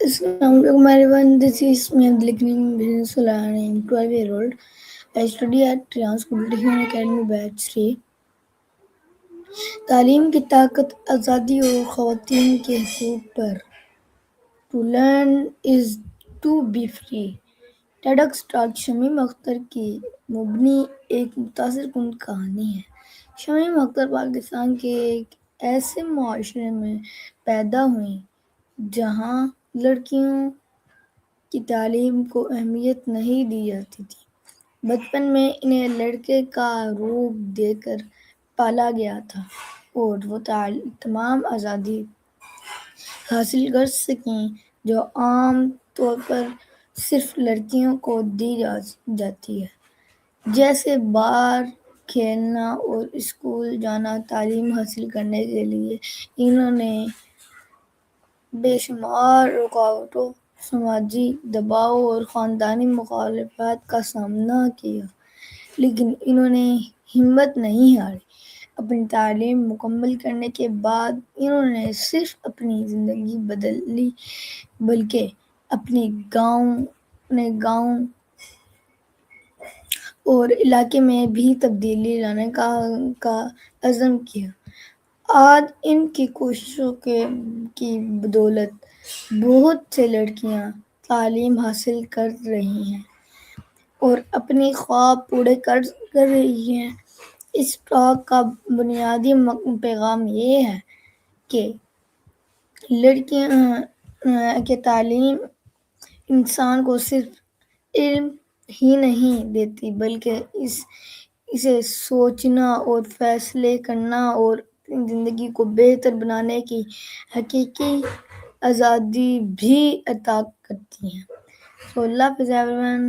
Assalamualaikum everyone, this is me Abdulkareem bin Sulan. I am 12-year-old. I study at Trian School Technical Academy Batch 3. تعلیم کی طاقت آزادی اور خواتین کے حقوق پر. To learn is to be free. TEDx talk Shamim Akhtar کی مبنی ایک متاثر کن کہانی ہے. شمیم اختر پاکستان کے ایک ایسے معاشرے میں پیدا ہوئیں جہاں لڑکیوں کی تعلیم کو اہمیت نہیں دی جاتی تھی. بچپن میں انہیں لڑکے کا روپ دے کر پالا گیا تھا اور وہ تمام آزادی حاصل کر سکیں جو عام طور پر صرف لڑکیوں کو دی جاتی ہے، جیسے باہر کھیلنا اور اسکول جانا. تعلیم حاصل کرنے کے لیے انہوں نے بے شمار رکاوٹوں، سماجی دباؤ اور خاندانی مخالفت کا سامنا کیا، لیکن انہوں نے ہمت نہیں ہاری. اپنی تعلیم مکمل کرنے کے بعد انہوں نے صرف اپنی زندگی بدل لی بلکہ اپنے گاؤں اور علاقے میں بھی تبدیلی لانے کا عزم کیا. آج ان کی کوششوں کی بدولت بہت سے لڑکیاں تعلیم حاصل کر رہی ہیں اور اپنے خواب پورے کر رہی ہیں. اس ٹاک کا بنیادی پیغام یہ ہے کہ لڑکیاں کی تعلیم انسان کو صرف علم ہی نہیں دیتی بلکہ اسے سوچنا اور فیصلے کرنا اور اپنی زندگی کو بہتر بنانے کی حقیقی آزادی بھی عطا کرتی ہیں. So love is everyone.